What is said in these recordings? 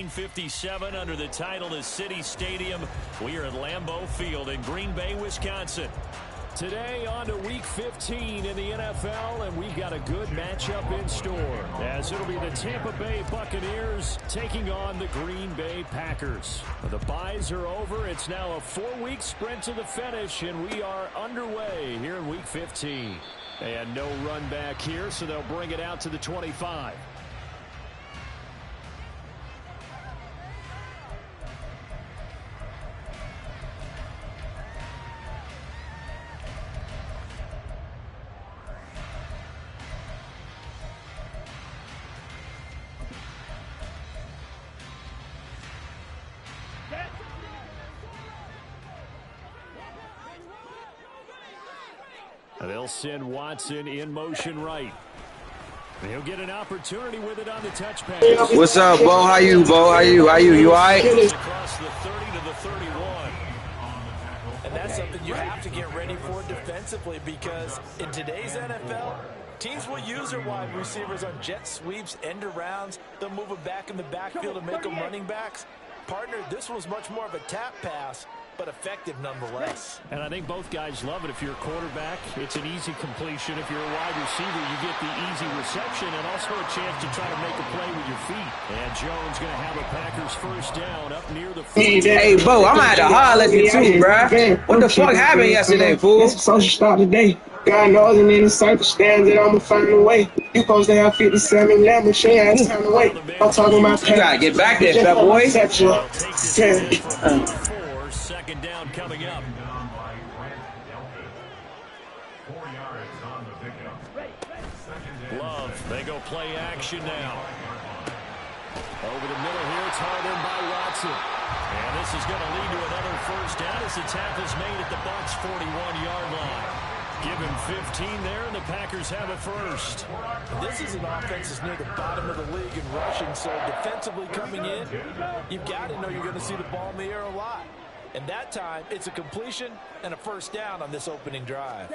157 under the title of City Stadium. We are at Lambeau Field in Green Bay, Wisconsin. Today on to Week 15 in the NFL, and we've got a good matchup in store, as it'll be the Tampa Bay Buccaneers taking on the Green Bay Packers. The byes are over. It's now a 4-week sprint to the finish, and we are underway here in Week 15. And no run back here, so they'll bring it out to the 25. They'll send Watson in motion right. He'll get an opportunity with it on the touch pass. What's up, Bo? How you, Bo? How you? You all right? Across the 30 to the 31. And that's something you have to get ready for defensively, because in today's NFL, teams will use their wide receivers on jet sweeps, end arounds. They'll move them back in the backfield and make them running backs. Partner, this was much more of a tap pass, but effective nonetheless. And I think both guys love it. If you're a quarterback, it's an easy completion. If you're a wide receiver, you get the easy reception and also a chance to try to make a play with your feet. And Jones going to have a Packers first down up near the 40. Hey, Bo, I'm going to have to holler at you too, bruh. What the fuck happened yesterday, fool? It's social start today. God knows, and in the circumstance that I'm going to find a way. You supposed to have 57 levels, she ain't time to wait. I'm talking about you got to get back there, fat boy. Second down coming up. Love, they go play action now. Over the middle here, it's hard in by Watson. And this is going to lead to another first down as the tackle's made at the BUCS 41-yard line. Give him 15 there, and the Packers have a first. This is an offense that's near the bottom of the league in rushing, so defensively coming in, you've got to know you're going to see the ball in the air a lot. And that time, it's a completion and a first down on this opening drive.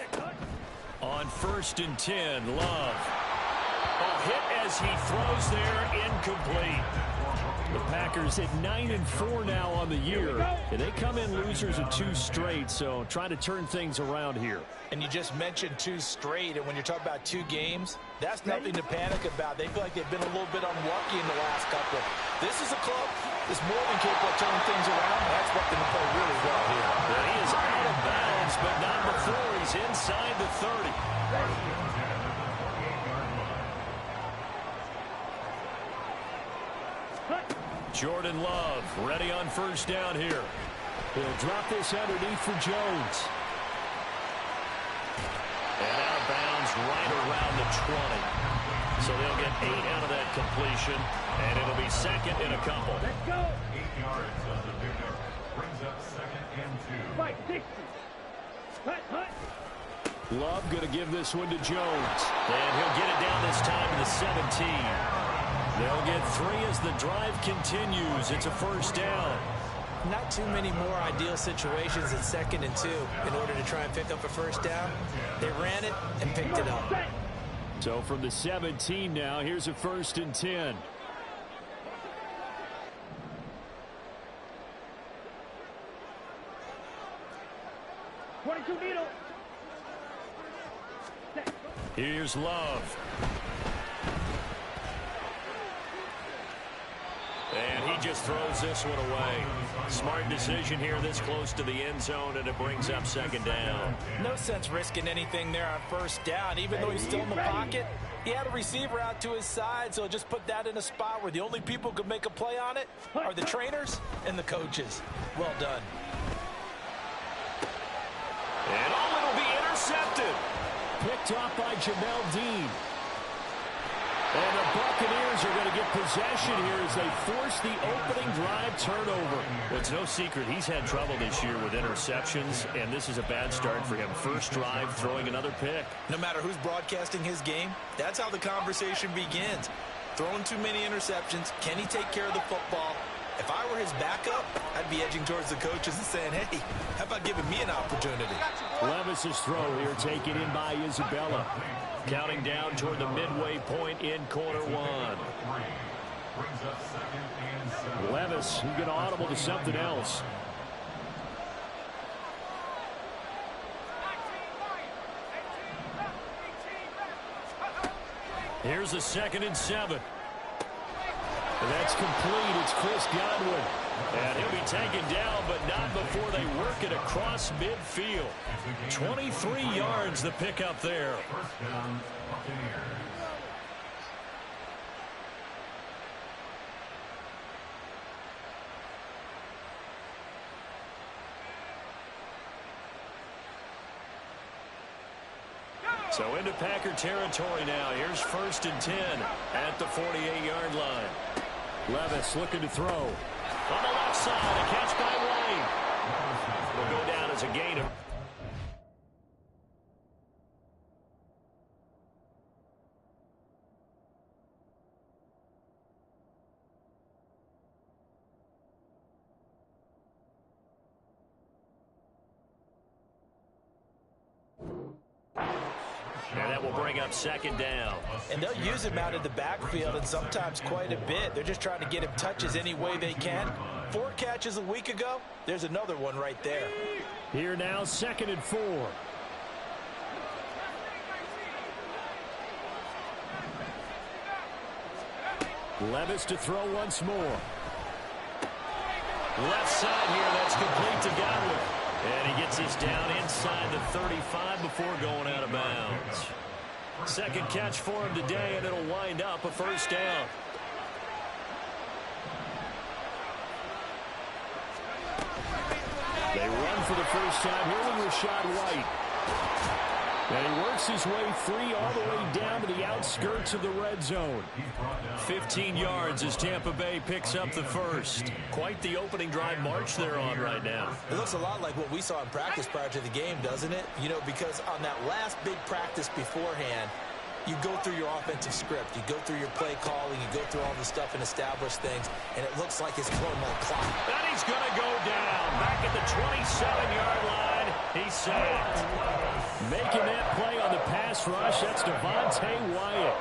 On 1st and 10, Love. A hit as he throws there, incomplete. The Packers at 9-4 now on the year, and they come in losers of 2 straight, so trying to turn things around here. And you just mentioned 2 straight, and when you're talking about 2 games, that's nothing to panic about. They feel like they've been a little bit unlucky in the last couple. This is a club that's more than capable of turning things around. That's what they play really well here. But he is out of bounds, but not before he's inside the 30. Jordan Love ready on first down here. He'll drop this underneath for Jones. And out of bounds right around the 20. So they'll get 8 out of that completion, and it'll be second and a couple. Let's go. 8 yards on the pickup. Brings up 2nd and 2. Right, 60. Hut. Love going to give this one to Jones. And he'll get it down this time to the 17. They'll get 3 as the drive continues. It's a first down. Not too many more ideal situations in 2nd and 2 in order to try and pick up a first down. They ran it and picked it up. So from the 17 now, here's a 1st and 10. Here's Love. And he just throws this one away. Smart decision here this close to the end zone, and it brings up 2nd down. No sense risking anything there on first down. Even though he's still in the pocket, he had a receiver out to his side, so just put that in a spot where the only people who could make a play on it are the trainers and the coaches. Well done. And it'll be intercepted. Picked off by Jamel Dean. And the Buccaneers are going to get possession here as they force the opening drive turnover. Well, it's no secret he's had trouble this year with interceptions, and this is a bad start for him. First drive, throwing another pick. No matter who's broadcasting his game, that's how the conversation begins. Throwing too many interceptions. Can he take care of the football? If I were his backup, I'd be edging towards the coaches and saying, hey, how about giving me an opportunity? Levis's throw here taken in by Isabella. Counting down toward the midway point in quarter 1. Brings up second and 7. Levis, who's going to audible to something else. Here's a 2nd and 7. That's complete. It's Chris Godwin. And he'll be taken down, but not before they work it across midfield. 23 yards the pickup there. First down, Buccaneers. So into Packer territory now. Here's 1st and 10 at the 48-yard line. Levis looking to throw. On the left side, a catch by Wayne. Will go down as a gain of... And that will bring up 2nd down. And they'll use him out in the backfield, and sometimes quite a bit. They're just trying to get him touches any way they can. 4 catches a week ago. There's another one right there. Here now, 2nd and 4. Levis to throw once more. Left side here, that's complete to Godwin. And he gets this down inside the 35 before going out of bounds. 2nd catch for him today, and it'll wind up a 1st down. They run for the first time here with Rashad White. And he works his way free all the way down to the outskirts of the red zone. 15 yards as Tampa Bay picks up the 1st. Quite the opening drive march they're on right now. It looks a lot like what we saw in practice prior to the game, doesn't it? You know, because on that last big practice beforehand, you go through your offensive script. You go through your play calling. You go through all the stuff and establish things. And it looks like it's throwing on the clock. And he's going to go down. Back at the 27-yard line. He's sacked. Making that play on the pass rush, that's Devontae Wyatt.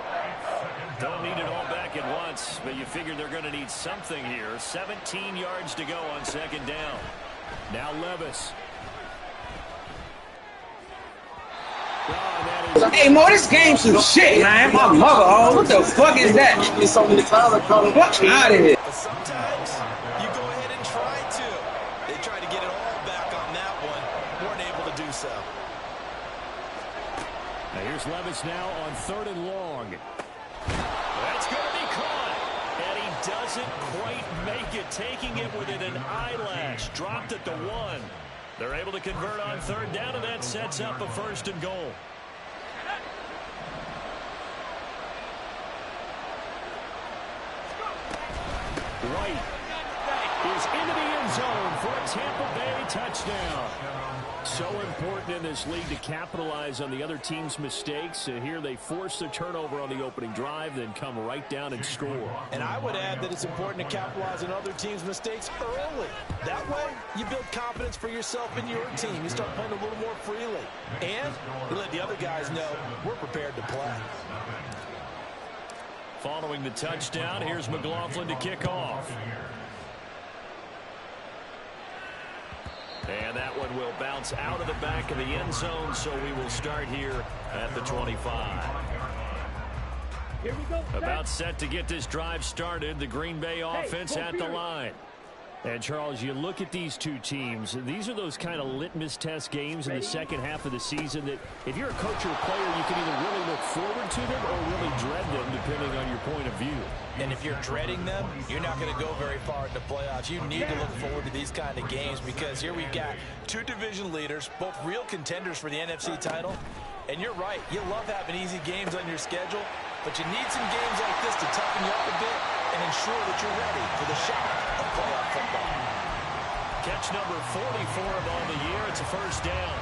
Don't need it all back at once, but you figure they're going to need something here. 17 yards to go on 2nd down. Now Levis. Hey, Mo, this game's some shit, man. My mother, oh, what the fuck is that? It's so many times I call him Fuck out of here. But sometimes you go ahead and try to. They try to get it all back on that one. Weren't able to do so. Now here's Levis now on 3rd and long. That's going to be caught. And he doesn't quite make it. Taking it within an eyelash. Dropped at the 1. They're able to convert on 3rd down, and that sets up a 1st and goal. White is into the end zone for a Tampa Bay touchdown. So important in this league to capitalize on the other team's mistakes. Here they force the turnover on the opening drive, then come right down and score. And I would add that it's important to capitalize on other teams' mistakes early. That way, you build confidence for yourself and your team. You start playing a little more freely. And you let the other guys know we're prepared to play. Following the touchdown, here's McLaughlin to kick off. And that one will bounce out of the back of the end zone, so we will start here at the 25. Here we go. About set to get this drive started, the Green Bay offense at the line. And, Charles, you look at these two teams, these are those kind of litmus test games in the second half of the season that if you're a coach or a player, you can either really look forward to them or really dread them, depending on your point of view. And if you're dreading them, you're not going to go very far in the playoffs. You need to look forward to these kind of games because here we've got 2 division leaders, both real contenders for the NFC title. And you're right, you love having easy games on your schedule, but you need some games like this to toughen you up a bit and ensure that you're ready for the shock of playoff football. Catch number 44 on the year. It's a 1st down.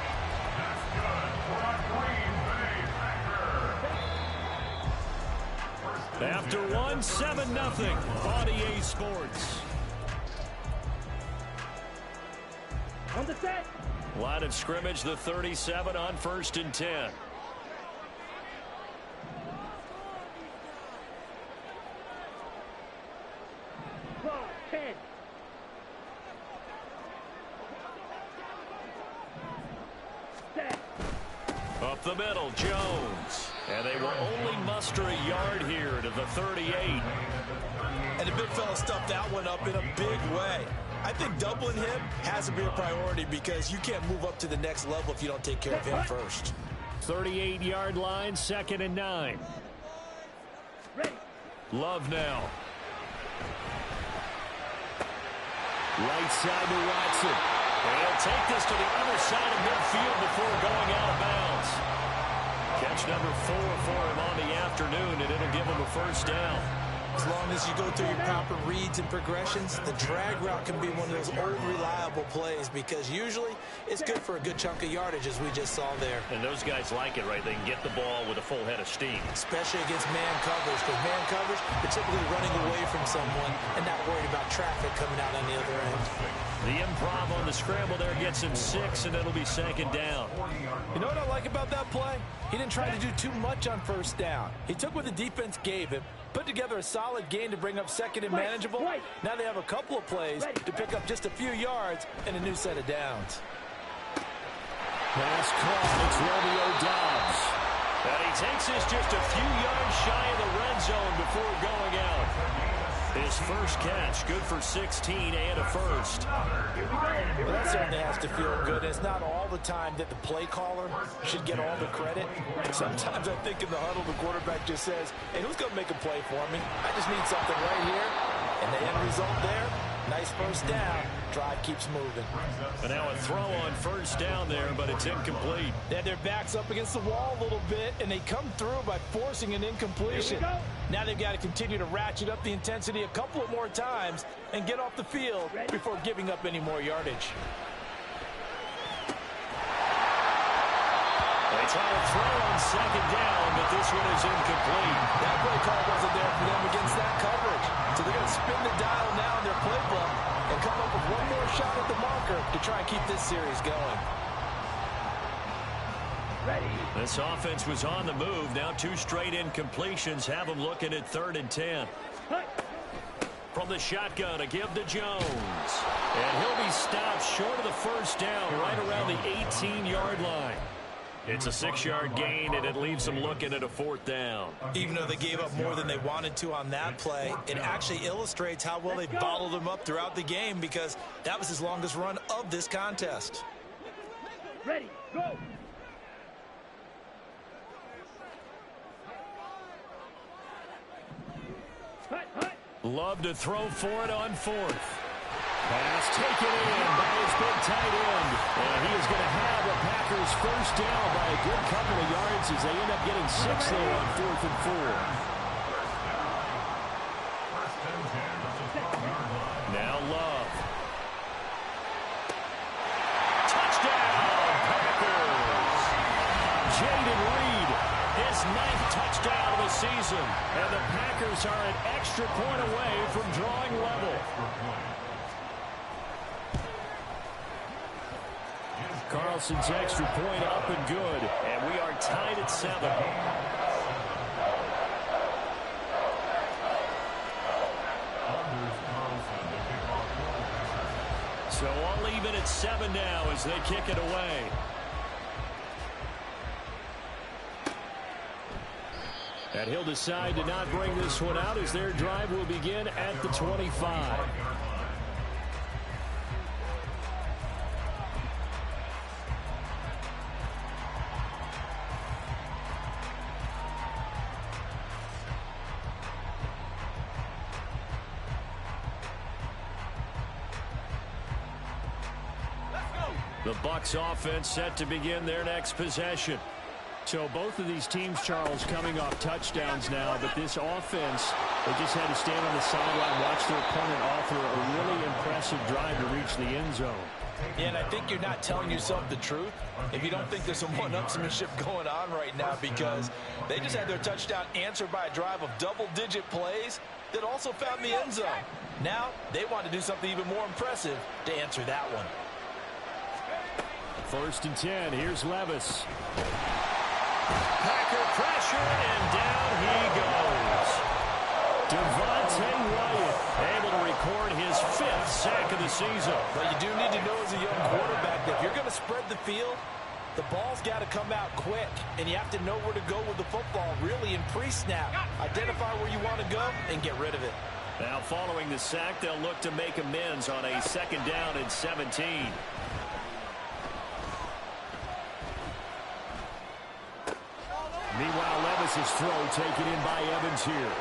That's good for a Green Bay Packer. After 1, 7-0 on EA Sports. On the set. Line of scrimmage, the 37 on 1st and 10. up the middle, Jones. And they will only muster a yard here to the 38. And the big fella stuffed that one up in a big way. I think doubling him has to be a priority because you can't move up to the next level if you don't take care of him first. 38-yard line, 2nd and 9. Love now. Right side to Watson. And he'll take this to the other side of midfield before going out of bounds. Catch number 4 for him on the afternoon, and it'll give him a first down. As long as you go through your proper reads and progressions, the drag route can be one of those old reliable plays because usually it's good for a good chunk of yardage, as we just saw there. And those guys like it, right? They can get the ball with a full head of steam. Especially against man coverage, because man coverage, they're typically running away from someone and not worried about traffic coming out on the other end. The improv on the scramble there gets him 6, and it'll be 2nd down. You know what I like about that play? He didn't try to do too much on first down. He took what the defense gave him, put together a solid gain to bring up 2nd and manageable. Now they have a couple of plays to pick up just a few yards and a new set of downs. Pass caught. It's Romeo Doubs. And he takes this just a few yards shy of the red zone before going out. His first catch, good for 16 and a first. Well, that certainly has to feel good. It's not all the time that the play caller should get all the credit. Sometimes I think in the huddle, the quarterback just says, hey, who's going to make a play for me? I just need something right here. And the end result there, nice first down. Drive keeps moving. And now a throw on first down there, but it's incomplete. They had their backs up against the wall a little bit, and they come through by forcing an incompletion. Now they've got to continue to ratchet up the intensity a couple of more times and get off the field before giving up any more yardage. They try to throw on 2nd down, but this one is incomplete. That play call wasn't there for them against that coverage. So they're going to spin the dial now in their playbook and come up with one more shot at the marker to try and keep this series going. This offense was on the move. Now 2 straight incompletions have them looking at 3rd and 10. From the shotgun, a give to Jones. And he'll be stopped short of the first down right around the 18-yard line. It's a 6-yard gain, and it leaves them looking at a 4th down. Even though they gave up more than they wanted to on that play, it actually illustrates how well they bottled him up throughout the game because that was his longest run of this contest. Ready, go! Love to throw for it on 4th. Pass taken in by his big tight end. And he is going to have the Packers first down by a good couple of yards as they end up getting 6 there on 4th and 4. Now Love. Touchdown, Packers. Jaden Reed, his 9th touchdown of the season. And the Packers are an extra point away from drawing level. Carlson's extra point up and good. And we are tied at 7. So all even at 7 now as they kick it away. And he'll decide to not bring this one out as their drive will begin at the 25. The BUCS offense set to begin their next possession. So both of these teams, Charles, coming off touchdowns now, but this offense, they just had to stand on the sideline, watch their opponent offer a really impressive drive to reach the end zone. Yeah, and I think you're not telling yourself the truth if you don't think there's some one-upsmanship going on right now because they just had their touchdown answered by a drive of double-digit plays that also found the end zone. Now they want to do something even more impressive to answer that one. 1st and 10. Here's Levis. Packer pressure, and down he goes. Devontae Wyatt able to record his 5th sack of the season. But you do need to know as a young quarterback that if you're going to spread the field, The ball's got to come out quick, and you have to know where to go with the football, really in pre-snap. Identify where you want to go and get rid of it. Now following the sack, they'll look to make amends on a 2nd down and 17. Meanwhile, Levis's throw taken in by Evans here.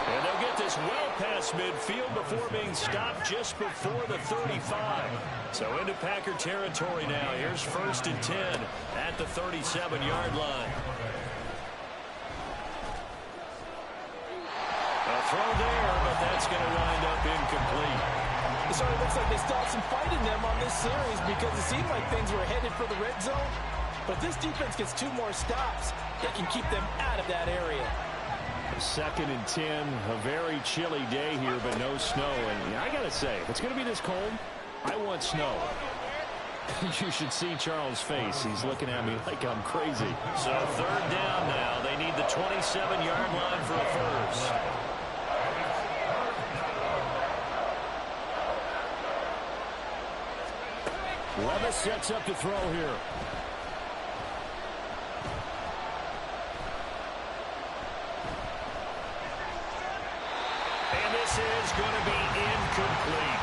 And they'll get this well past midfield before being stopped just before the 35. So into Packer territory now. Here's 1st and 10 at the 37-yard line. A throw there, but that's going to wind up incomplete. It sort of looks like they still have some fight in them on this series because it seemed like things were headed for the red zone. But if this defense gets 2 more stops, they can keep them out of that area. 2nd and 10, a very chilly day here, but no snow. And I got to say, if it's going to be this cold, I want snow. You should see Charles' face. He's looking at me like I'm crazy. So 3rd down now. They need the 27-yard line for a first. Levis sets up to throw here. And this is going to be incomplete.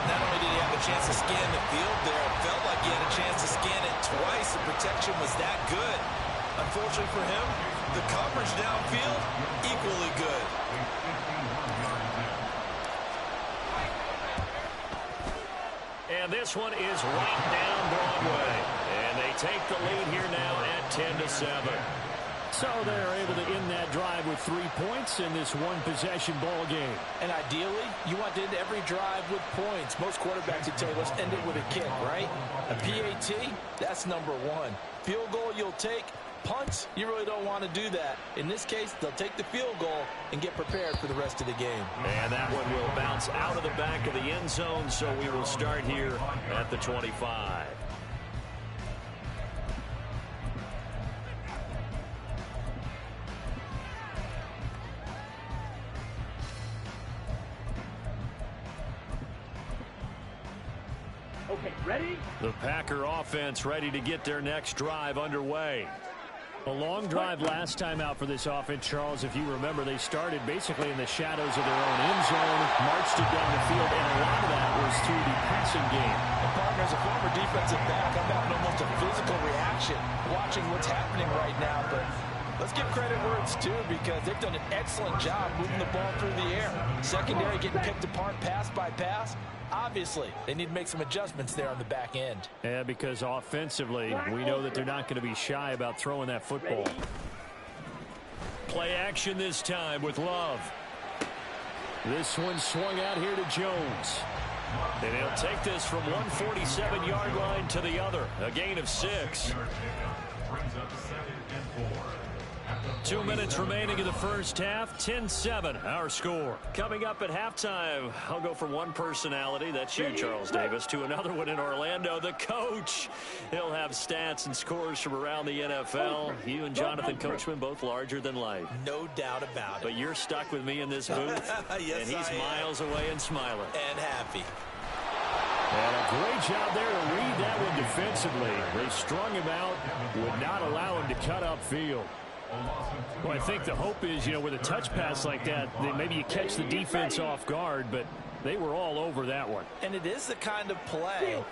Not only did he have a chance to scan the field there, it felt like he had a chance to scan it twice. The protection was that good. Unfortunately for him, the coverage downfield, equally good. And this one is right down Broadway. And they take the lead here now at 10-7. So they're able to end that drive with 3 points in this one-possession ball game. And ideally, you want to end every drive with points. Most quarterbacks would tell you, let's end it with a kick, right? A PAT, that's number 1. Field goal you'll take. Punts, you really don't want to do that. In this case, they'll take the field goal and get prepared for the rest of the game. And that one will bounce out of the back of the end zone, so we will start here at the 25. Okay, ready? The Packer offense ready to get their next drive underway. A long drive last time out for this offense, Charles. If you remember, they started basically in the shadows of their own end zone, marched it down the field, and a lot of that was through the passing game. And partner, as a former defensive back, I'm having almost a physical reaction watching what's happening right now. But let's give credit where it's due because they've done an excellent job moving the ball through the air. Secondary getting picked apart pass by pass. Obviously, they need to make some adjustments there on the back end. Yeah, because offensively, we know that they're not going to be shy about throwing that football. Play action this time with Love. This one swung out here to Jones. And he'll take this from 147-yard line to the other. A gain of 6. 2 minutes remaining in the first half. 10-7, our score. Coming up at halftime, I'll go from one personality, that's you, Charles Davis, to another one in Orlando, the coach. He'll have stats and scores from around the NFL. You and Jonathan Coachman, both larger than life. No doubt about it. But you're stuck with me in this booth, yes, and he's miles away and smiling. And happy. And a great job there to read that one defensively. They strung him out, would not allow him to cut upfield. Well, I think the hope is, with a touch pass like that, maybe you catch the defense off guard, but they were all over that one. And it is the kind of play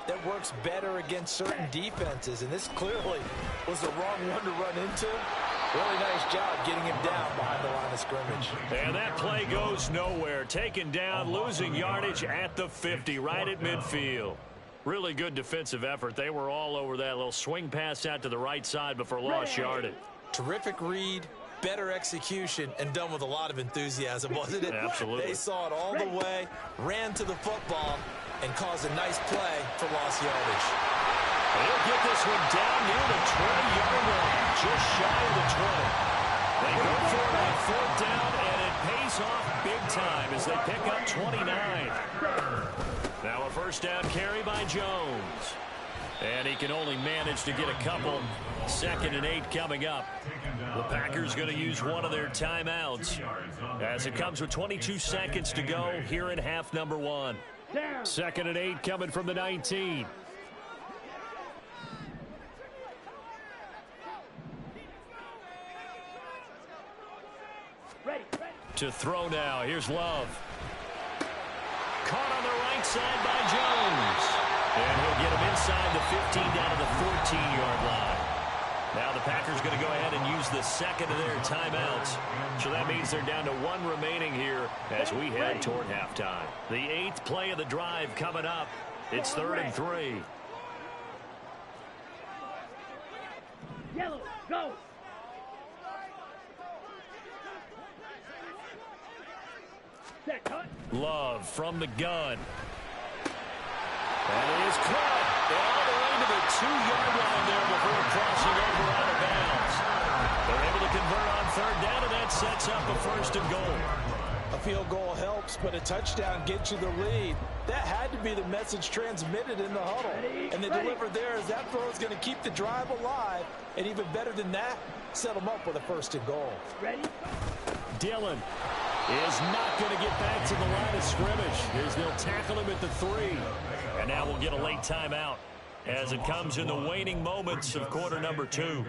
that works better against certain defenses, and this clearly was the wrong one to run into. Really nice job getting him down behind the line of scrimmage. And that play goes nowhere. Taken down, losing yardage at the 50, right at midfield. Really good defensive effort. They were all over that little swing pass out to the right side before lost yardage. Terrific read, better execution, and done with a lot of enthusiasm, wasn't it? Absolutely. They saw it all the way, ran to the football, and caused a nice play for lost yardage. They'll get this one down near the 20-yard line, just shy of the 20. They go for it on 4th down, and it pays off big time as they pick up 29. Now a 1st down carry by Jones. And he can only manage to get a couple. 2nd and 8 coming up. The Packers going to use one of their timeouts as it comes with 22 seconds to go here in half number 1. 2nd and 8 coming from the 19. To throw now. Here's Love. Caught on the right side by Jones. And he'll get him inside the 15 down to the 14-yard line. Now the Packers going to go ahead and use the second of their timeouts. So that means they're down to one remaining here as we head toward halftime. The 8th play of the drive coming up. It's 3rd and 3. Yellow, go. Set, cut. Love from the gun. That is caught all the way to the 2-yard line there before crossing over out of bounds. They're able to convert on 3rd down, and that sets up a 1st and goal. A field goal helps, but a touchdown gets you the lead. That had to be the message transmitted in the huddle. And they delivered there as that throw is going to keep the drive alive. And even better than that, set them up with a 1st and goal. Ready? Dillon is not going to get back to the line of scrimmage as they'll tackle him at the 3. And now we'll get a late timeout as it comes in the waning moments of quarter number 2.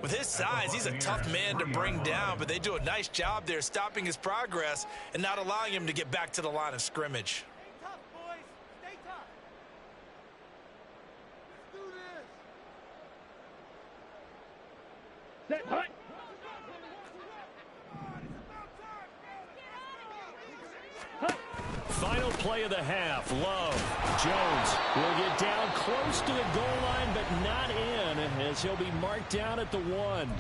With his size, he's a tough man to bring down, but they do a nice job there stopping his progress and not allowing him to get back to the line of scrimmage. Stay tough, boys. Stay tough. Let's do this. Set, hut. Final play of the half. Love. Jones will get down close to the goal line, but not in, as he'll be marked down at the 1.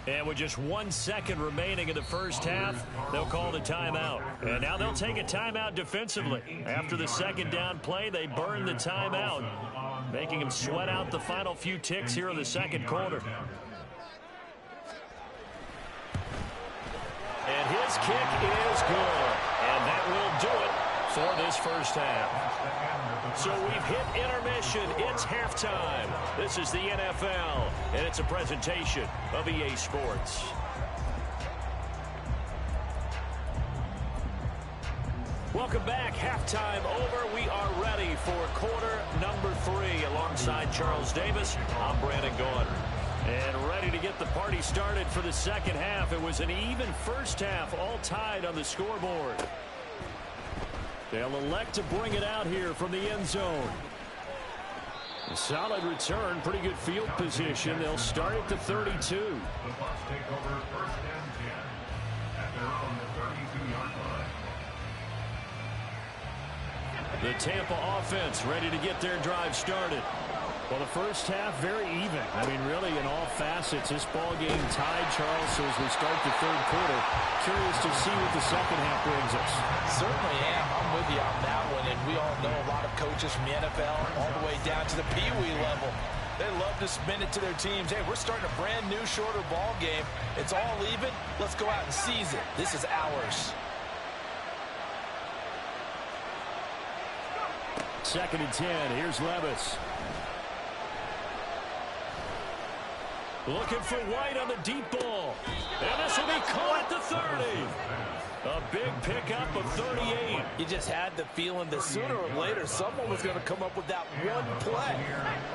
And with just 1 second remaining in the first half, they'll call the timeout. And now they'll take a timeout defensively. After the 2nd down play, they burn the timeout, making him sweat out the final few ticks here in the 2nd quarter. And his kick is good. And that will do it for this first half. So we've hit intermission. It's halftime. This is the NFL, and it's a presentation of EA Sports. Welcome back. Halftime over. We are ready for quarter number 3. Alongside Charles Davis, I'm Brandon Gaudin. And ready to get the party started for the 2nd half. It was an even first half, all tied on the scoreboard. They'll elect to bring it out here from the end zone. A solid return, pretty good field position. They'll start at the 32. The Bucs take over 1st and 10 at their own 32-yard line. The Tampa offense ready to get their drive started. Well, the first half, very even. I mean, really, in all facets, this ball game tied, Charles, so as we start the 3rd quarter. Curious to see what the 2nd half brings us. Certainly am. I'm with you on that one, and we all know a lot of coaches from the NFL all the way down to the Pee-wee level. They love to spin it to their teams. Hey, we're starting a brand new, shorter ball game. It's all even. Let's go out and seize it. This is ours. 2nd and 10. Here's Levis. Looking for White on the deep ball. And this will be caught at the 30. A big pickup of 38. You just had the feeling that sooner or later someone was going to come up with that one play.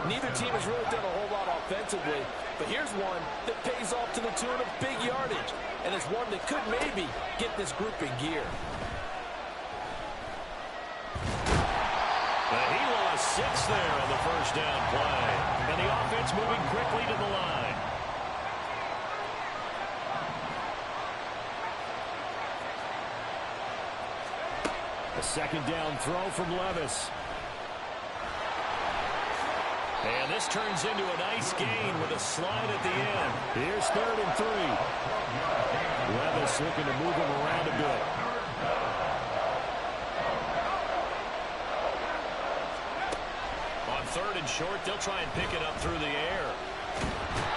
Neither team has really done a whole lot offensively, but here's one that pays off to the tune of big yardage, and it's one that could maybe get this group in gear. He lost 6 there on the 1st down play. And the offense moving quickly to the line. A 2nd down throw from Levis. And this turns into a nice gain with a slide at the end. Here's 3rd and 3. Levis looking to move him around a bit. On 3rd and short, they'll try and pick it up through the air.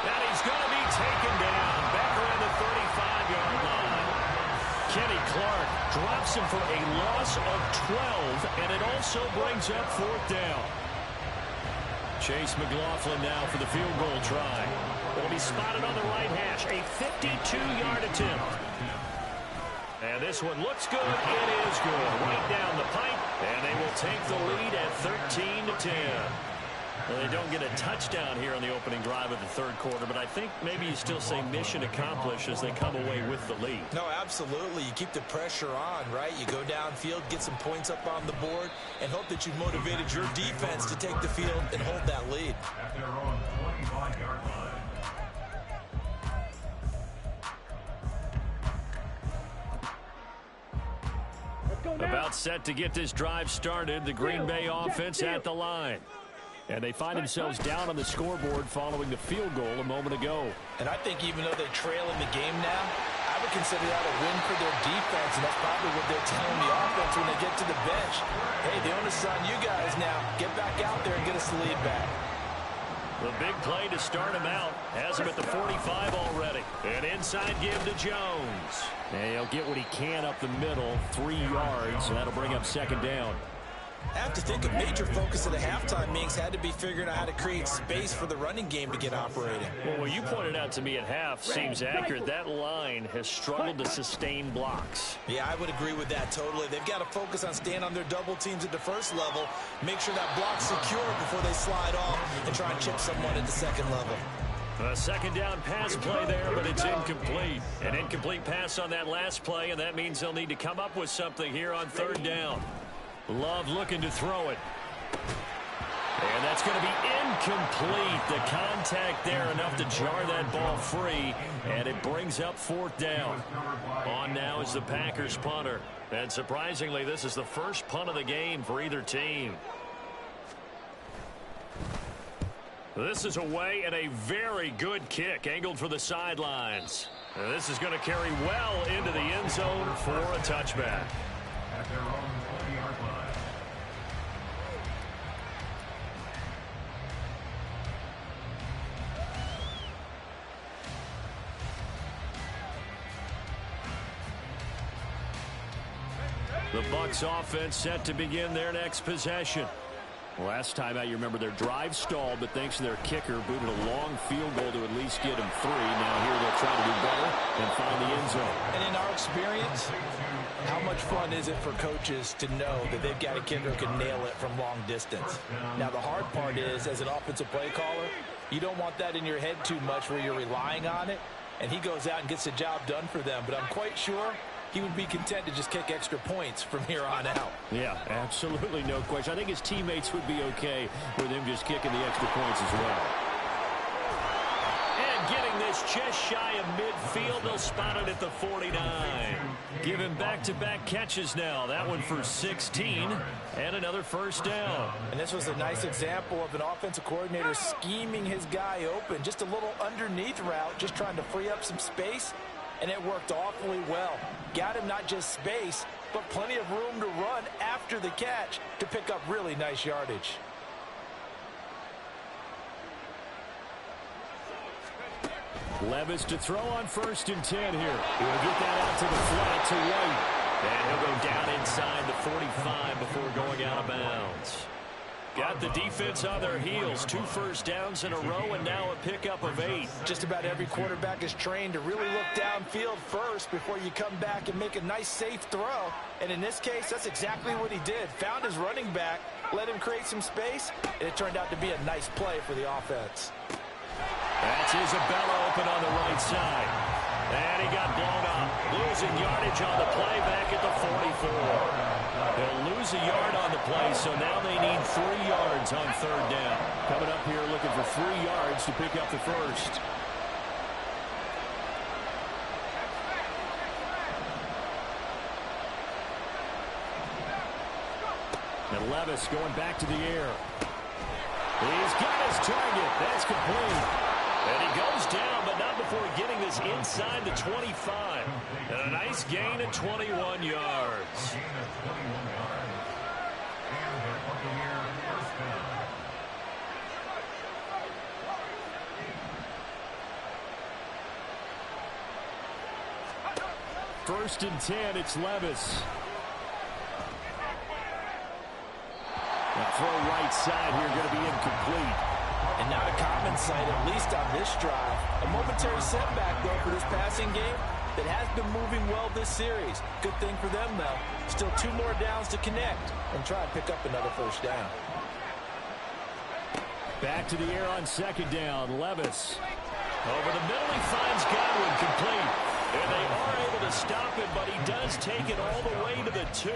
And he's going to be taken down back around the 35-yard line. Kenny Clark drops him for a loss of 12, and it also brings up 4th down. Chase McLaughlin now for the field goal try. It'll be spotted on the right hash, a 52-yard attempt. And this one looks good. It is good. Right down the pipe, and they will take the lead at 13-10. Well, they don't get a touchdown here on the opening drive of the third quarter, but I think maybe you still say mission accomplished as they come away with the lead. No, absolutely. You keep the pressure on, right? You go downfield, get some points up on the board, and hope that you've motivated your defense to take the field and hold that lead. At their own 25-yard line. About set to get this drive started, the Green Bay offense at the line. And they find themselves down on the scoreboard following the field goal a moment ago. And I think even though they trail in the game now, I would consider that a win for their defense, and that's probably what they're telling the offense when they get to the bench. Hey, the onus is on you guys now. Get back out there and get us the lead back. The big play to start him out. Has him at the 45 already. An inside give to Jones. And he'll get what he can up the middle, 3 yards, and that'll bring up second down. I have to think a major focus of the halftime meetings had to be figuring out how to create space for the running game to get operating. Well, what you pointed out to me at half seems accurate. That line has struggled to sustain blocks. Yeah, I would agree with that totally. They've got to focus on staying on their double teams at the first level, make sure that block's secure before they slide off and try and chip someone at the second level. A second down pass play there, but it's incomplete. An incomplete pass on that last play, and that means they'll need to come up with something here on third down. Love looking to throw it. And that's going to be incomplete. The contact there enough to jar that ball free, and it brings up fourth down. On now is the Packers punter. And surprisingly, this is the first punt of the game for either team. This is away and a very good kick angled for the sidelines. And this is going to carry well into the end zone for a touchback. At their own 20-yard line. The BUCS offense set to begin their next possession. Last time out, you remember their drive stalled, but thanks to their kicker, booted a long field goal to at least get them 3. Now here they'll try to do better and find the end zone. And in our experience, how much fun is it for coaches to know that they've got a kicker who can nail it from long distance? Now, the hard part is, as an offensive play caller, you don't want that in your head too much where you're relying on it, and he goes out and gets the job done for them. But I'm quite sure he would be content to just kick extra points from here on out. Yeah, absolutely no question. I think his teammates would be okay with him just kicking the extra points as well. And getting this just shy of midfield, they'll spot it at the 49. Give him back-to-back catches now. That one for 16 and another first down. And this was a nice example of an offensive coordinator scheming his guy open. Just a little underneath route, just trying to free up some space. And it worked awfully well. Got him not just space, but plenty of room to run after the catch to pick up really nice yardage. Levis to throw on 1st and 10 here. He'll get that out to the flat to White. And he'll go down inside the 45 before going out of bounds. Got the defense on their heels. 2 first downs in a row and now a pickup of 8. Just about every quarterback is trained to really look downfield first before you come back and make a nice safe throw. And in this case, that's exactly what he did. Found his running back, let him create some space, and it turned out to be a nice play for the offense. That's Isabella open on the right side. And he got blown up. Losing yardage on the play back at the 44. They'll lose a yard on the play, so now they need 3 yards on third down. Coming up here looking for 3 yards to pick up the first. And Levis going back to the air. He's got his target. That's complete. And he goes down, but not before getting this inside the 25. And a nice gain of 21 yards. First and 10, it's Levis. The throw right side here going to be incomplete. And not a common sight, at least on this drive. A momentary setback, though, for this passing game that has been moving well this series. Good thing for them, though. Still 2 more downs to connect and try and pick up another first down. Back to the air on second down. Levis. Over the middle, he finds Godwin complete. And they are able to stop it, but he does take it all the way to the 2.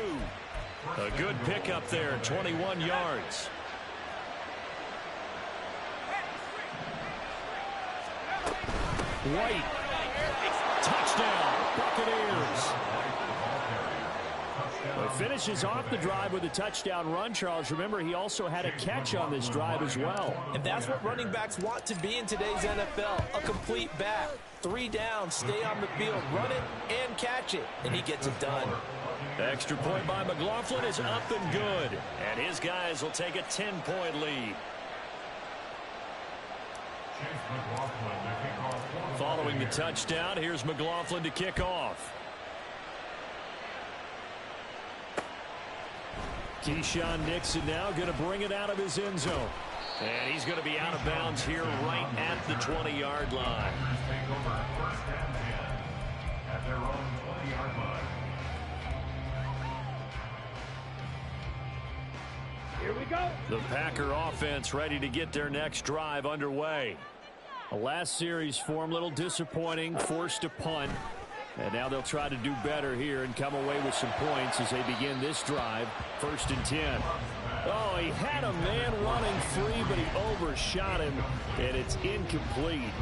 A good pickup there, 21 yards. White. Touchdown, Buccaneers. Well, finishes off the drive with a touchdown run, Charles. Remember, he also had a catch on this drive as well. And that's what running backs want to be in today's NFL, a complete back. 3 down, stay on the field, run it, and catch it. And he gets it done. Extra point by McLaughlin is up and good. And his guys will take a 10-point lead. Following the touchdown, here's McLaughlin to kick off. Keyshawn Nixon now going to bring it out of his end zone. And he's going to be out of bounds here right at the 20-yard line. At their own 20-yard line. Here we go. The Packer offense ready to get their next drive underway. The last series for him, a little disappointing, forced to punt. And now they'll try to do better here and come away with some points as they begin this drive. 1st and 10. Oh, he had a man running free, but he overshot him, and it's incomplete.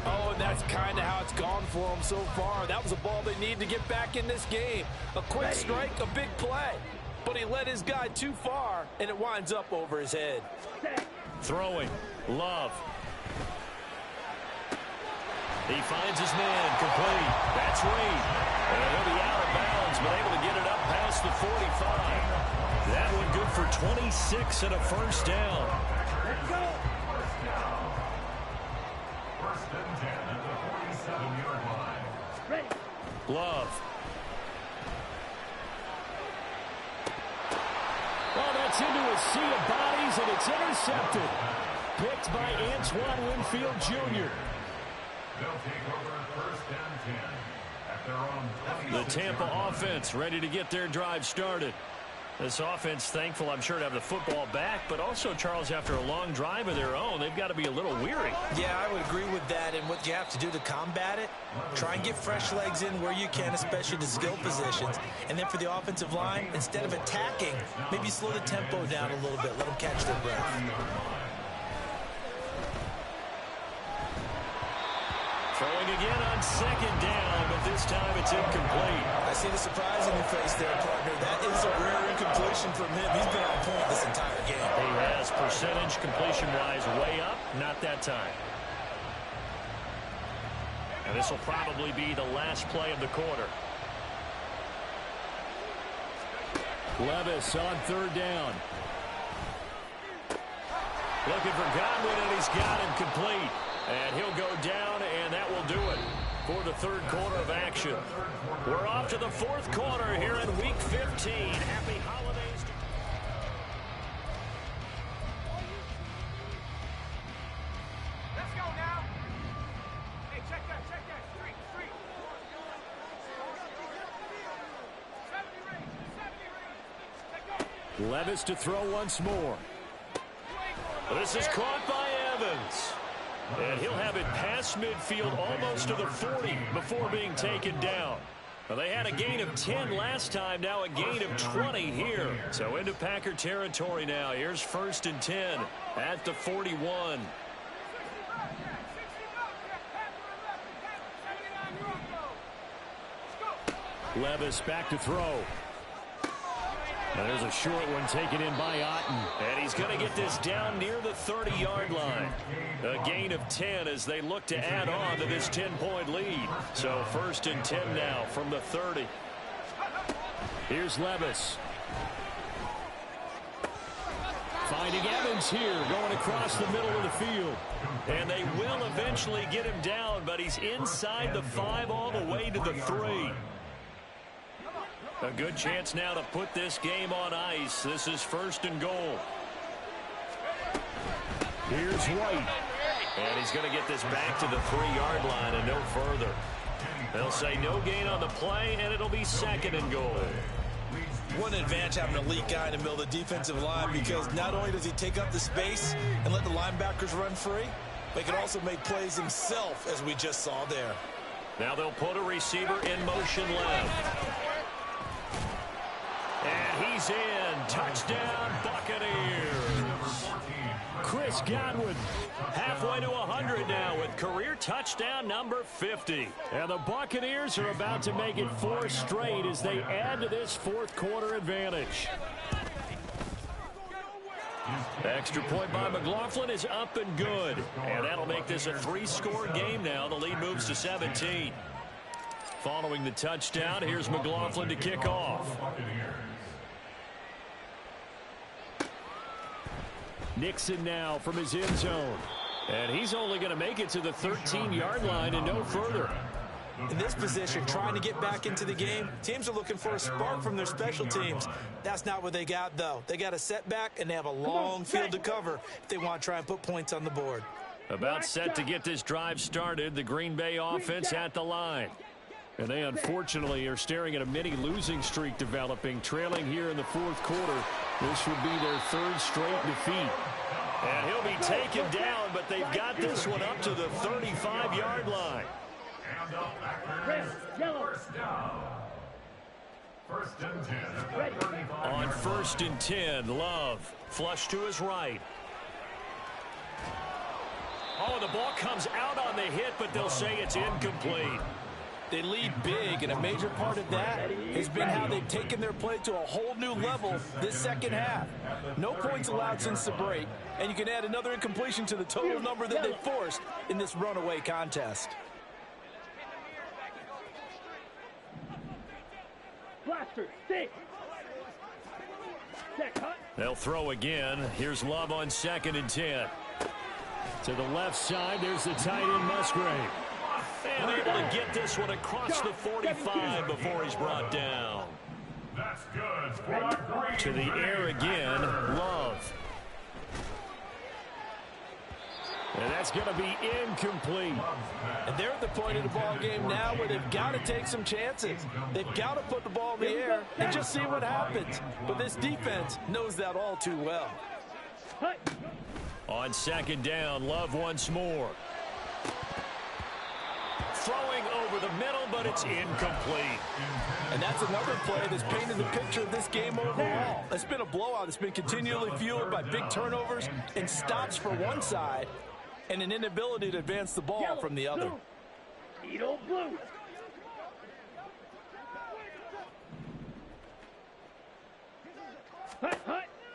Oh, and that's kind of how it's gone for them so far. That was a ball they need to get back in this game. A quick strike, a big play. But he led his guy too far, and it winds up over his head. Throwing. Love. He finds his man complete. That's Reed. And he'll be out of bounds, but able to get it up past the 45. That one good for 26 and a first down. Let's go. First and 10 at the 47-yard line. Ready. Love. Oh, that's into a sea of bodies, and it's intercepted. Picked by Antoine Winfield Jr. They'll take over 1st and 10 at their own. The Tampa offense ready to get their drive started. This offense thankful, I'm sure, to have the football back, but also, Charles, after a long drive of their own, they've got to be a little weary. Yeah, I would agree with that. And what you have to do to combat it, try and get fresh legs in where you can, especially the skill positions. And then for the offensive line, instead of attacking, maybe slow the tempo down a little bit. Let them catch their breath. Throwing again on second down, but this time it's incomplete. I see the surprise in your face there, partner. That is a rare incompletion from him. He's been on point this entire game. He has percentage completion-wise way up, not that time. And this will probably be the last play of the quarter. Levis on 3rd down. Looking for Godwin, and he's got him complete. And he'll go down, and that will do it for the 3rd quarter of action. We're off to the 4th quarter here in Week 15. Happy holidays. Let's go now. Hey, check that. Street. 70 range. Let's go. Levis to throw once more. This is caught by Evans. And he'll have it past midfield almost to the 40 before being taken down. Well, they had a gain of 10 last time, now a gain of 20 here. So into Packer territory now. Here's 1st and 10 at the 41. Levis back to throw. And there's a short one taken in by Otten. And he's going to get this down near the 30-yard line. A gain of 10 as they look to add on to this 10-point lead. So 1st and 10 now from the 30. Here's Levis. Finding Evans here, going across the middle of the field. And they will eventually get him down, but he's inside the 5 all the way to the 3. A good chance now to put this game on ice. This is 1st and goal. Here's White. And he's going to get this back to the 3-yard line and no further. They'll say no gain on the play, and it'll be 2nd and goal. What an advantage having an elite guy in the middle of the defensive line, because not only does he take up the space and let the linebackers run free, but he can also make plays himself, as we just saw there. Now they'll put a receiver in motion left. And he's in. Touchdown, Buccaneers. Chris Godwin halfway to 100 now with career touchdown number 50. And the Buccaneers are about to make it 4 straight as they add to this fourth quarter advantage. Extra point by McLaughlin is up and good. And that'll make this a 3-score game now. The lead moves to 17. Following the touchdown, here's McLaughlin to kick off. Nixon now from his end zone. And he's only going to make it to the 13-yard line and no further. In this position, trying to get back into the game, teams are looking for a spark from their special teams. That's not what they got, though. They got a setback, and they have a long field to cover if they want to try and put points on the board. About set to get this drive started, the Green Bay offense at the line. And they unfortunately are staring at a mini losing streak developing, trailing here in the fourth quarter. This would be their 3rd straight defeat. And he'll be taken down, but they've got this one up to the 35-yard line. And the Packers, first down. 1st and 10 at the 35. On 1st and 10, Love, flush to his right. Oh, the ball comes out on the hit, but they'll say it's incomplete. They lead big, and a major part of that has been how they've taken their play to a whole new level this second half. No points allowed since the break, and you can add another incompletion to the total number that they forced in this runaway contest. Blaster, stick. They'll throw again. Here's Love on 2nd and 10. To the left side, there's the tight end Musgrave. And able to get this one across the 45 before he's brought down. That's good for To the air again, Love. And that's going to be incomplete. And they're at the point of the ball game now where they've got to take some chances. They've got to put the ball in the air and just see what happens. But this defense knows that all too well. On 2nd down, Love once more. Throwing over the middle, but it's incomplete. And that's another play that's painted the picture of this game overall. It's been a blowout. It's been continually fueled by big turnovers and stops for one side and an inability to advance the ball from the other. Blue.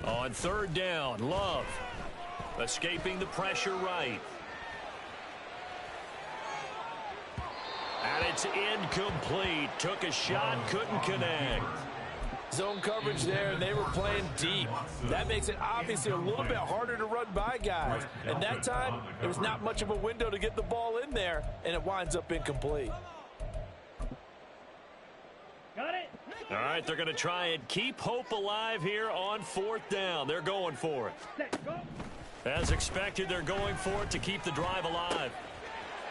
On 3rd down, Love. Escaping the pressure right. And it's incomplete. Took a shot, couldn't connect. Zone coverage there, and they were playing deep. That makes it obviously a little bit harder to run by guys. And that time, there was not much of a window to get the ball in there, and it winds up incomplete. Got it. All right, they're going to try and keep hope alive here on 4th down. They're going for it. Let's go. As expected, they're going for it to keep the drive alive.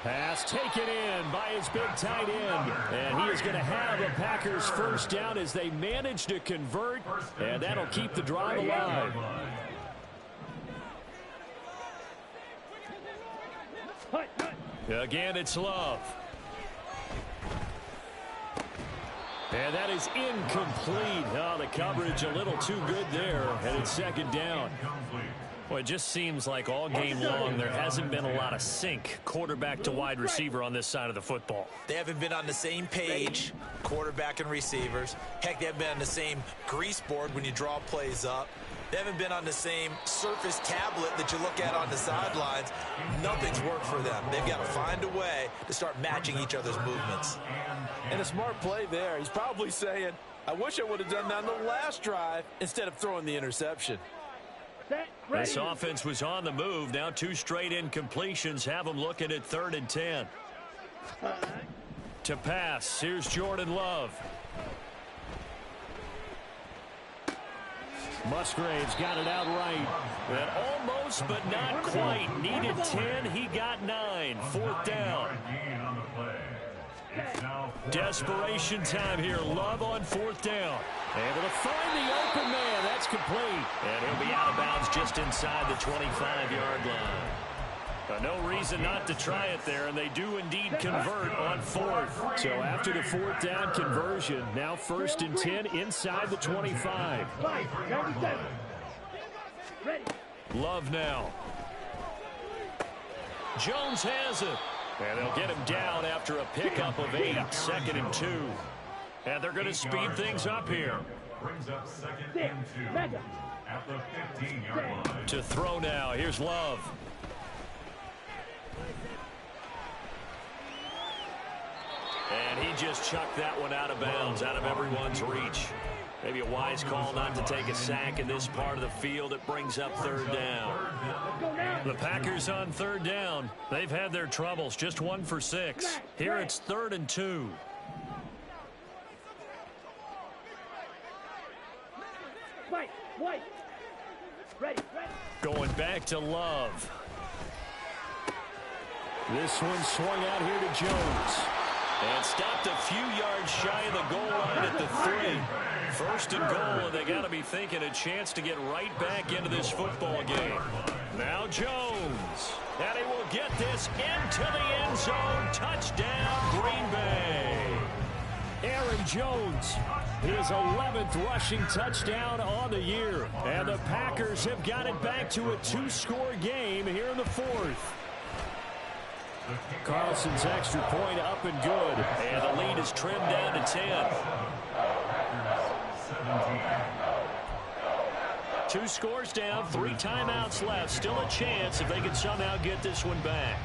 Pass taken in by his big tight end. And he is going to have a Packers 1st down as they manage to convert. And that'll keep the drive alive. Again, it's Love. And that is incomplete. Oh, the coverage a little too good there. And it's 2nd down. Well, it just seems like all game long there hasn't been a lot of sync quarterback to wide receiver on this side of the football. They haven't been on the same page, quarterback and receivers. Heck, they haven't been on the same grease board when you draw plays up. They haven't been on the same surface tablet that you look at on the sidelines. Nothing's worked for them. They've got to find a way to start matching each other's movements. And a smart play there. He's probably saying, I wish I would have done that on the last drive instead of throwing the interception. This offense was on the move. Now 2 straight incompletions have them looking at 3rd and 10. To pass, here's Jordan Love. Musgrave's got it out right. And almost, but not quite. Needed 10, he got 9. 4th down. It's now Desperation time here. Love on 4th down. Able to find the open man. That's complete. And he'll be out of bounds just inside the 25-yard line. No reason not to try it there, and they do indeed convert on 4th. So after the 4th down conversion, now 1st and 10 inside the 25. 5-97. Ready. Love now. Jones has it. And they'll get him down after a pickup of 8, 2nd and 2. And they're going to speed things up here. brings up 2nd and 2 at the 15-yard line. To throw now. Here's Love. And he just chucked that one out of bounds, out of everyone's reach. Maybe a wise call not to take a sack in this part of the field. It brings up 3rd down. The Packers on 3rd down. They've had their troubles, just 1 for 6. Here it's 3rd and 2. White. Ready. Going back to Love. This one swung out here to Jones. And stopped a few yards shy of the goal line at the 3. 1st and goal, and they got to be thinking a chance to get right back into this football game. Now Jones. And he will get this into the end zone. Touchdown, Green Bay. Aaron Jones, his 11th rushing touchdown on the year. And the Packers have got it back to a 2-score game here in the 4th. Carlson's extra point up and good. And the lead is trimmed down to 10. 2 scores down, 3 timeouts left. Still a chance if they can somehow get this one back.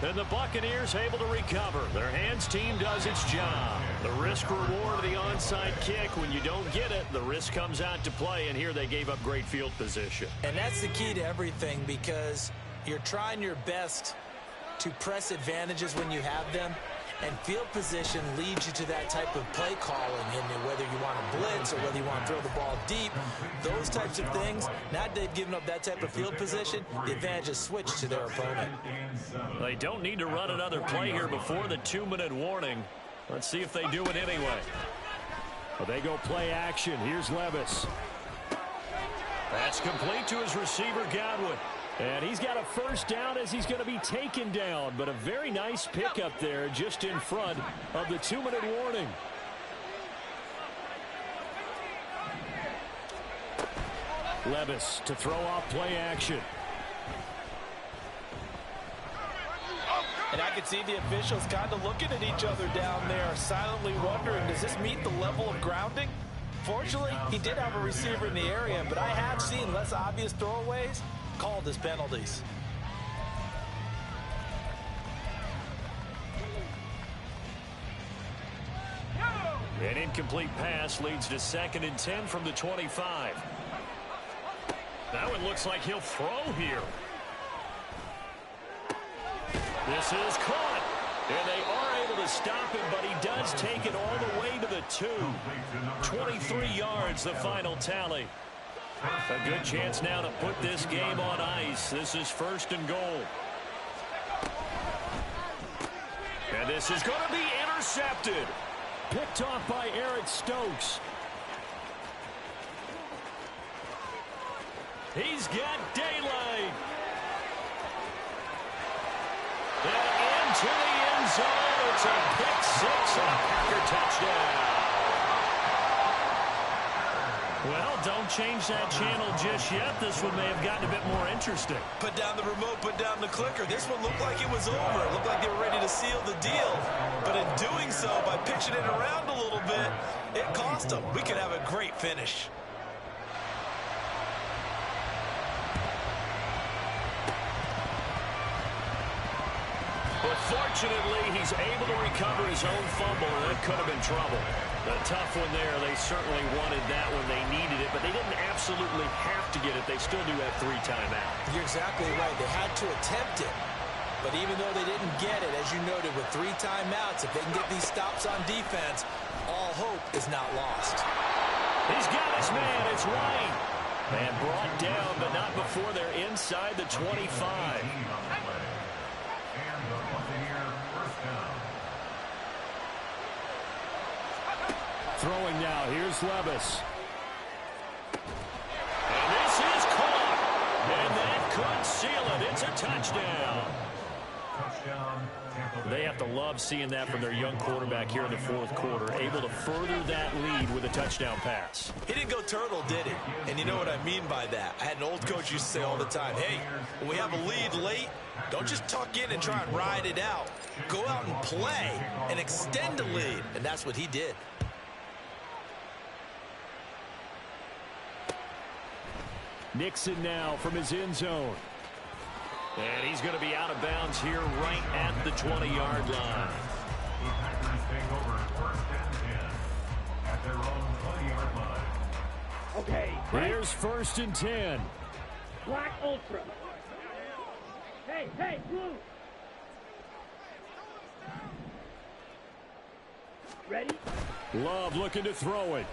And the Buccaneers able to recover. Their hands team does its job. The risk reward of the onside kick. When you don't get it, the risk comes out to play. And here they gave up great field position. And that's the key to everything, because you're trying your best to press advantages when you have them. And field position leads you to that type of play calling, and whether you want to blitz or whether you want to throw the ball deep, those types of things. Now that they've given up that type of field position, the advantage is switched to their opponent. They don't need to run another play here before the 2-minute warning. Let's see if they do it anyway. Well, they go play action. Here's Levis. That's complete to his receiver, Godwin. And he's got a 1st down as he's going to be taken down. But a very nice pickup there just in front of the 2-minute warning. Levis to throw off play action. And I could see the officials kind of looking at each other down there, silently wondering, does this meet the level of grounding? Fortunately, he did have a receiver in the area, but I have seen less obvious throwaways called as penalties. An incomplete pass leads to 2nd and 10 from the 25. That one looks like he'll throw here. This is caught. And they are able to stop him, but he does take it all the way to the 2. 23 yards, the final tally. A good chance now to put this game on ice. This is 1st and goal. And this is going to be intercepted. Picked off by Eric Stokes. He's got daylight. And into the end zone. It's a pick 6 and a Packer touchdown. Well, don't change that channel just yet. This one may have gotten a bit more interesting. Put down the remote, put down the clicker. This one looked like it was over. It looked like they were ready to seal the deal. But in doing so, by pitching it around a little bit, it cost them. We could have a great finish. But fortunately, he's able to recover his own fumble, and that could have been trouble. A tough one there. They certainly wanted that when they needed it, but they didn't absolutely have to get it. They still do have 3 timeouts. You're exactly right. They had to attempt it. But even though they didn't get it, as you noted, with 3 timeouts, if they can get these stops on defense, all hope is not lost. He's got his man. It's White. And brought down, but not before they're inside the 25. And the Buccaneer first down. Throwing now, here's Levis. And this is caught. And that could seal it. It's a touchdown. Touchdown, Tampa Bay. They have to love seeing that from their young quarterback here in the fourth quarter, able to further that lead with a touchdown pass. He didn't go turtle, did he? And you know what I mean by that. I had an old coach used to say all the time, hey, when we have a lead late, don't just tuck in and try and ride it out. Go out and play and extend the lead. And that's what he did. Nixon now from his end zone. And he's going to be out of bounds here right at the 20-yard line. The Packers take over first and 10 at their own 20-yard line. Okay. Here's first and 10. Black Ultra. Hey, hey, blue. Ready? Love looking to throw it.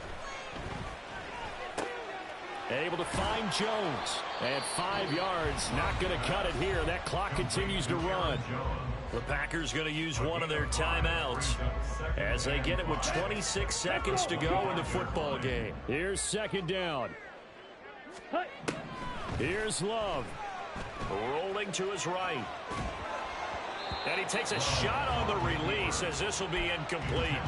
Able to find Jones. At 5 yards, not going to cut it here. That clock continues to run. The Packers going to use one of their timeouts as they get it with 26 seconds to go in the football game. Here's second down. Hey. Here's Love. Rolling to his right. And he takes a shot on the release as this will be incomplete.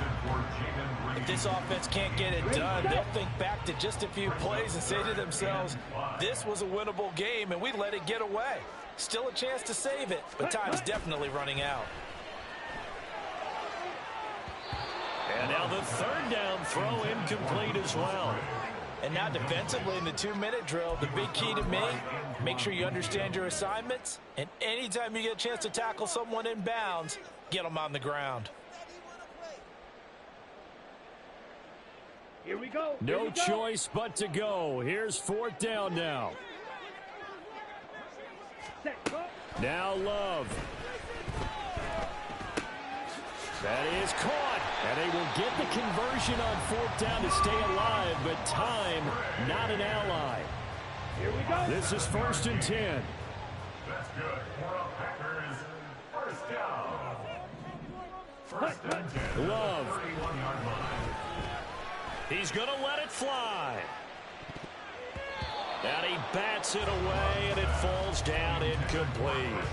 If this offense can't get it done, they'll think back to just a few plays and say to themselves, this was a winnable game and we let it get away. Still a chance to save it, but time's definitely running out. And now the third down throw incomplete as well. And now defensively in the 2-minute drill, the big key to me, make sure you understand your assignments, and anytime you get a chance to tackle someone in bounds, get them on the ground. Here we go. No choice but to go. Here's fourth down now. Set, go. Now Love. That is caught. And they will get the conversion on fourth down to stay alive, but time not an ally. Here we go. This is first and 10. That's good. For the Packers, first down. First and 10. Love. 31-yard line. He's going to let it fly. And he bats it away, and it falls down incomplete.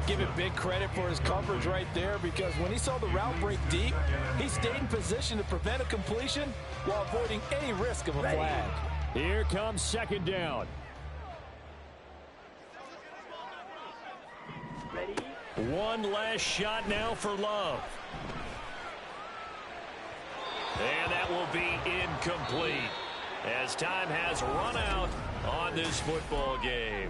Give him big credit for his coverage right there, because when he saw the route break deep, he stayed in position to prevent a completion while avoiding any risk of a flag. Here comes second down. Ready? One last shot now for Love. And that will be incomplete as time has run out on this football game.